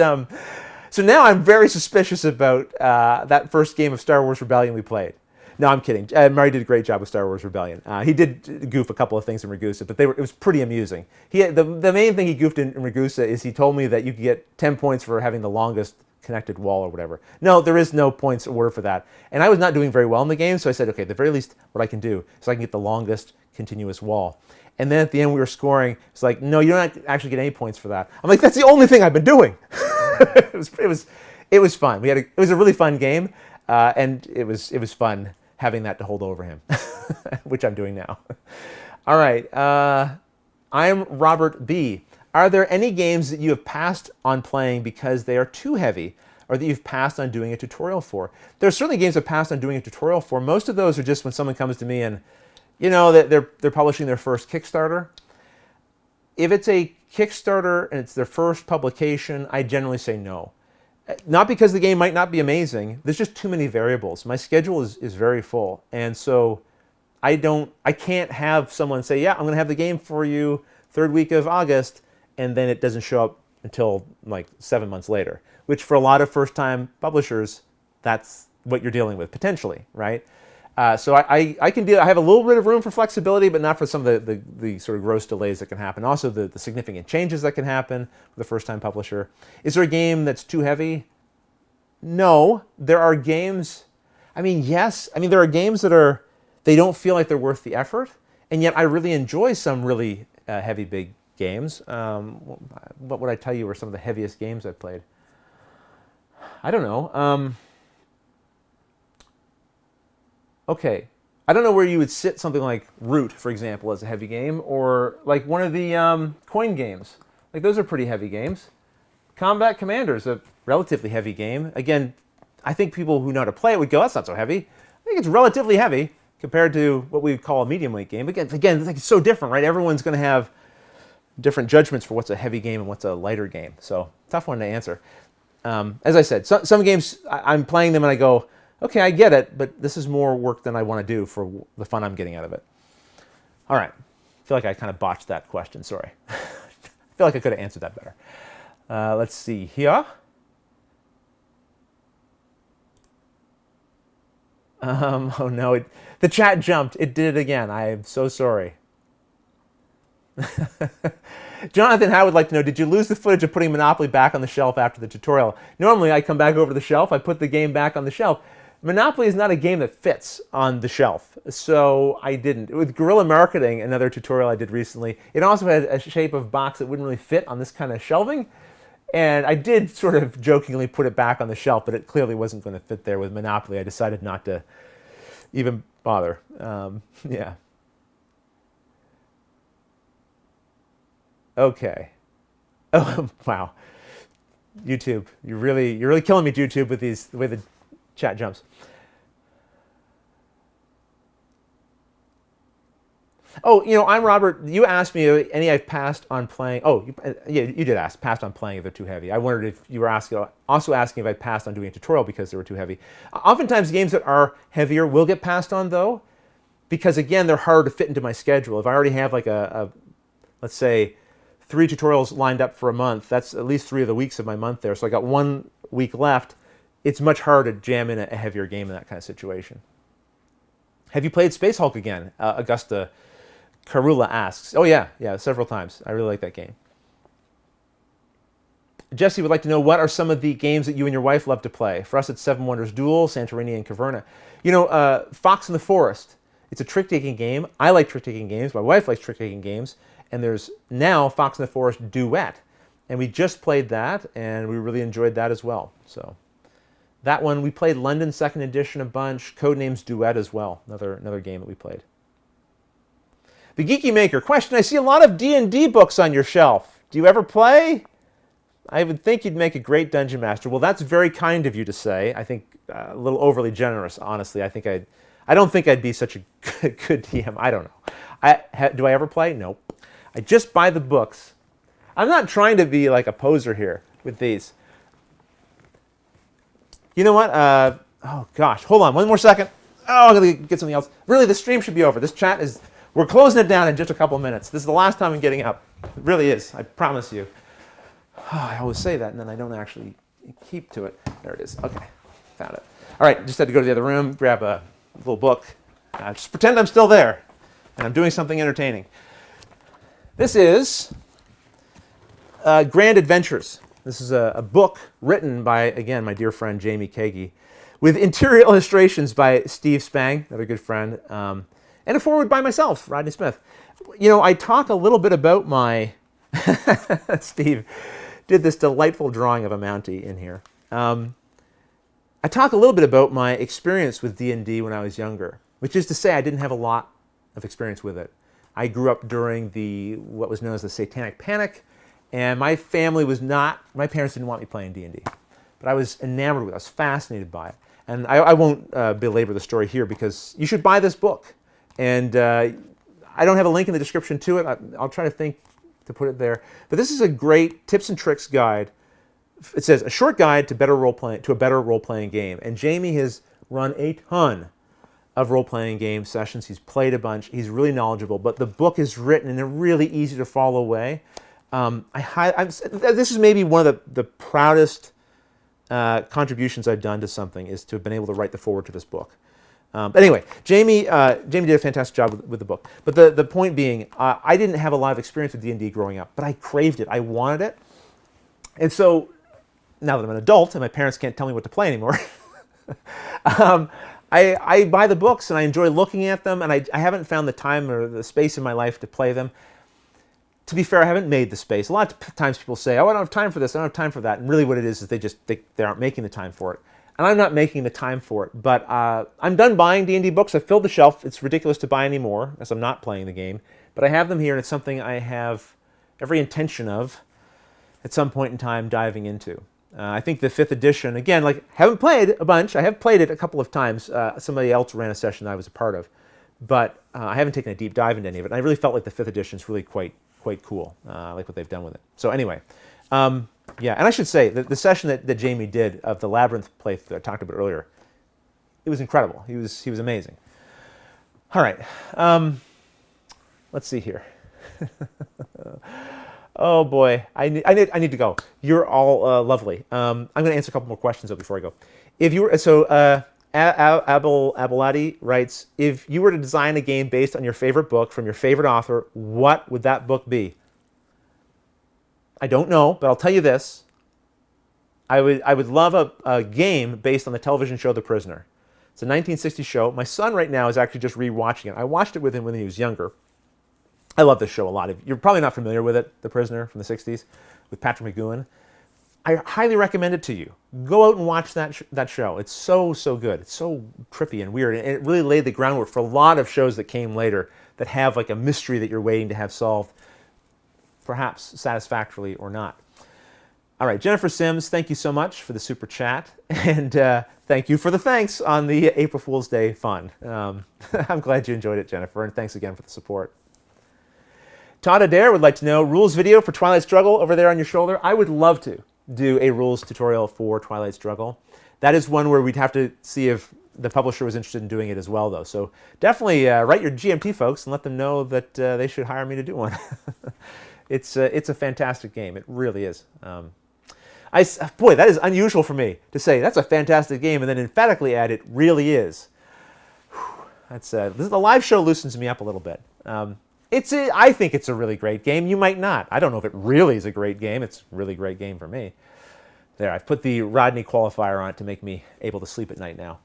so now I'm very suspicious about that first game of Star Wars Rebellion we played. No, I'm kidding. Murray did a great job with Star Wars Rebellion. He did goof a couple of things in Ragusa, but it was pretty amusing. The main thing he goofed in Ragusa is he told me that you could get 10 points for having the longest connected wall or whatever. No, there is no points awarded for that. And I was not doing very well in the game, so I said, okay, at the very least, what I can do is I can get the longest continuous wall. And then at the end we were scoring. It's like, no, you don't actually get any points for that. I'm like, that's the only thing I've been doing. It was fun. It was a really fun game, and it was fun having that to hold over him, which I'm doing now. All right, I'm Robert B. Are there any games that you have passed on playing because they are too heavy, or that you've passed on doing a tutorial for? There are certainly games I've passed on doing a tutorial for. Most of those are just when someone comes to me and, you know, they're publishing their first Kickstarter. If it's a Kickstarter and it's their first publication, I generally say no. Not because the game might not be amazing. There's just too many variables. My schedule is very full, and so I can't have someone say, yeah, I'm going to have the game for you third week of August, and then it doesn't show up until like 7 months later, which for a lot of first-time publishers, that's what you're dealing with potentially, right? So I can deal. I have a little bit of room for flexibility, but not for some of the sort of gross delays that can happen. Also, the significant changes that can happen with a first-time publisher. Is there a game that's too heavy? No. There are games. I mean, yes. I mean, there are games that they don't feel like they're worth the effort, and yet I really enjoy some really heavy, big games. What would I tell you were some of the heaviest games I've played? I don't know. Okay, I don't know where you would sit something like Root, for example, as a heavy game, or like one of the coin games. Like those are pretty heavy games. Combat Commander is a relatively heavy game. Again, I think people who know how to play it would go, that's not so heavy. I think it's relatively heavy compared to what we would call a medium weight game. Again, it's so different, right? Everyone's going to have different judgments for what's a heavy game and what's a lighter game. So tough one to answer. As I said, some games I'm playing them and I go, okay, I get it, but this is more work than I want to do for the fun I'm getting out of it. All right. I feel like I kind of botched that question. Sorry. I feel like I could have answered that better. Let's see here. Oh, no. The chat jumped. It did it again. I am so sorry. Jonathan Howe would like to know, did you lose the footage of putting Monopoly back on the shelf after the tutorial? Normally, I come back over the shelf. I put the game back on the shelf. Monopoly is not a game that fits on the shelf, so I didn't. With Guerrilla Marketing, another tutorial I did recently, it also had a shape of box that wouldn't really fit on this kind of shelving, and I did sort of jokingly put it back on the shelf, but it clearly wasn't going to fit there with Monopoly. I decided not to even bother. Yeah. Okay. Oh, wow. YouTube, you're really killing me, YouTube, with the way the chat jumps. Oh, you know, I'm Robert. You asked me any I've passed on playing. Oh, yeah, you did ask. Passed on playing if they're too heavy. I wondered if you were also asking if I passed on doing a tutorial because they were too heavy. Oftentimes, games that are heavier will get passed on, though, because, again, they're harder to fit into my schedule. If I already have, like, let's say, 3 tutorials lined up for a month, that's at least 3 of the weeks of my month there. So I got 1 week left. It's much harder to jam in a heavier game in that kind of situation. Have you played Space Hulk again? Augusta Karula asks. Oh, yeah, several times. I really like that game. Jesse would like to know, what are some of the games that you and your wife love to play? For us, it's Seven Wonders Duel, Santorini, and Caverna. You know, Fox in the Forest. It's a trick-taking game. I like trick-taking games. My wife likes trick-taking games. And there's now Fox in the Forest Duet. And we just played that, and we really enjoyed that as well. So that one, we played London 2nd Edition a bunch, Codenames Duet as well, another game that we played. The Geeky Maker, question, I see a lot of D&D books on your shelf. Do you ever play? I would think you'd make a great Dungeon Master. Well, that's very kind of you to say. I think a little overly generous, honestly. I don't think I'd be such a good DM. I don't know. Do I ever play? Nope. I just buy the books. I'm not trying to be like a poser here with these. You know what? Oh, gosh. Hold on. One more second. Oh, I'm going to get something else. Really, the stream should be over. This chat is... We're closing it down in just a couple of minutes. This is the last time I'm getting up. It really is. I promise you. Oh, I always say that, and then I don't actually keep to it. There it is. Okay. Found it. All right. Just had to go to the other room, grab a little book. Just pretend I'm still there, and I'm doing something entertaining. This is Grand Adventures. This is a book written by, again, my dear friend Jamie Kagi, with interior illustrations by Steve Spang, another good friend, and a foreword by myself, Rodney Smith. You know, I talk a little bit about my... Steve did this delightful drawing of a Mountie in here. I talk a little bit about my experience with D&D when I was younger, which is to say I didn't have a lot of experience with it. I grew up during what was known as the Satanic Panic, and my family was not, my parents didn't want me playing D&D, but I was enamored with it. I was fascinated by it. And I won't belabor the story here because you should buy this book. And I don't have a link in the description to it. I'll try to think to put it there. But this is a great tips and tricks guide. It says, a short guide to a better role-playing game. And Jamie has run a ton of role-playing game sessions. He's played a bunch. He's really knowledgeable. But the book is written in a really easy-to-follow way. This is maybe one of the proudest contributions I've done to something, is to have been able to write the foreword to this book. But anyway, Jamie did a fantastic job with the book. But the point being, I didn't have a lot of experience with D&D growing up, but I craved it. I wanted it. And so now that I'm an adult and my parents can't tell me what to play anymore, I buy the books and I enjoy looking at them, and I haven't found the time or the space in my life to play them. To be fair, I haven't made the space. A lot of times people say, oh, I don't have time for this, I don't have time for that. And really what it is they aren't making the time for it. And I'm not making the time for it. But I'm done buying D&D books. I've filled the shelf. It's ridiculous to buy any more, as I'm not playing the game. But I have them here, and it's something I have every intention of, at some point in time, diving into. I think the 5th edition, again, haven't played a bunch. I have played it a couple of times. Somebody else ran a session that I was a part of. But I haven't taken a deep dive into any of it. And I really felt like the 5th edition is really quite cool. I like what they've done with it. So anyway, yeah, and I should say that the session that Jamie did of the Labyrinth playthrough that I talked about earlier, it was incredible. He was amazing. All right, let's see here. Oh boy, I need to go. You're all lovely. I'm going to answer a couple more questions though before I go. If you were Abeladi writes, if you were to design a game based on your favorite book from your favorite author, what would that book be? I don't know, but I'll tell you this. I would love a game based on the television show The Prisoner. It's a 1960s show. My son right now is actually just re-watching it. I watched it with him when he was younger. I love this show a lot. You're probably not familiar with it, The Prisoner from the 60s, with Patrick McGoohan. I highly recommend it to you. Go out and watch that show. It's so good. It's so trippy and weird. And it really laid the groundwork for a lot of shows that came later that have like a mystery that you're waiting to have solved, perhaps satisfactorily or not. All right, Jennifer Sims, thank you so much for the super chat. And thank you for the thanks on the April Fool's Day fun. I'm glad you enjoyed it, Jennifer, and thanks again for the support. Todd Adair would like to know, rules video for Twilight Struggle over there on your shoulder? I would love to do a rules tutorial for Twilight Struggle. That is one where we'd have to see if the publisher was interested in doing it as well, though. So definitely write your GMT folks and let them know that they should hire me to do one. It's a fantastic game. It really is. Boy, that is unusual for me to say. That's a fantastic game, and then emphatically add it really is. The live show loosens me up a little bit. I think it's a really great game. You might not. I don't know if it really is a great game. It's a really great game for me. There, I've put the Rodney qualifier on it to make me able to sleep at night now.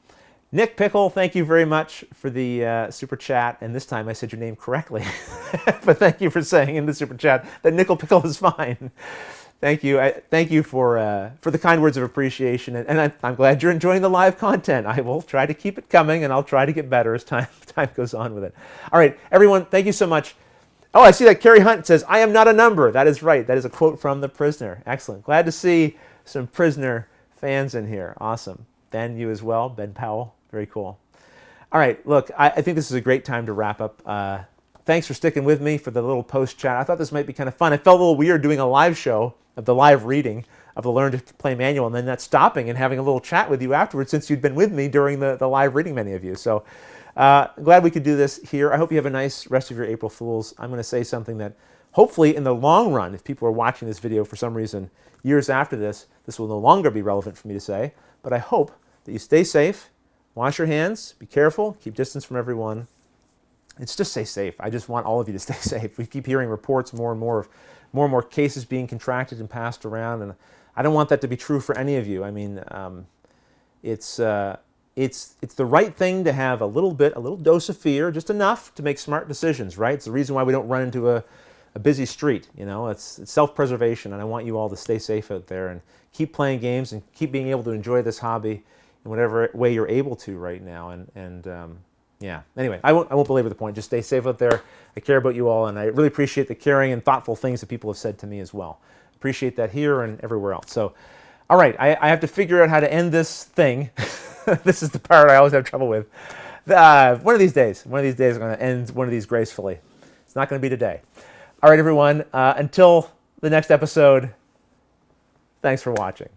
Nick Pickle, thank you very much for the super chat. And this time I said your name correctly. But thank you for saying in the super chat that Nickel Pickle is fine. Thank you. Thank you for the kind words of appreciation. And I'm glad you're enjoying the live content. I will try to keep it coming, and I'll try to get better as time goes on with it. All right, everyone, thank you so much. Oh, I see that Carrie Hunt says, I am not a number. That is right. That is a quote from The Prisoner. Excellent. Glad to see some Prisoner fans in here. Awesome. Ben, you as well. Ben Powell. Very cool. All right, look, I think this is a great time to wrap up. Thanks for sticking with me for the little post chat. I thought this might be kind of fun. I felt a little weird doing a live show of the live reading of the Learn to Play manual and then not stopping and having a little chat with you afterwards since you'd been with me during the live reading, many of you. So glad we could do this here. I hope you have a nice rest of your April Fools. I'm going to say something that hopefully in the long run, if people are watching this video for some reason years after this will no longer be relevant for me to say. But I hope that you stay safe, wash your hands, be careful, keep distance from everyone. It's just stay safe. I just want all of you to stay safe. We keep hearing reports more and more cases being contracted and passed around, and I don't want that to be true for any of you. I mean, it's the right thing to have a little dose of fear, just enough to make smart decisions, right? It's the reason why we don't run into a busy street. It's self-preservation, and I want you all to stay safe out there and keep playing games and keep being able to enjoy this hobby in whatever way you're able to right now. Yeah. Anyway, I won't belabor the point. Just stay safe out there. I care about you all, and I really appreciate the caring and thoughtful things that people have said to me as well. Appreciate that here and everywhere else. So, all right, I have to figure out how to end this thing. This is the part I always have trouble with. One of these days, I'm going to end one of these gracefully. It's not going to be today. All right, everyone. Until the next episode, thanks for watching.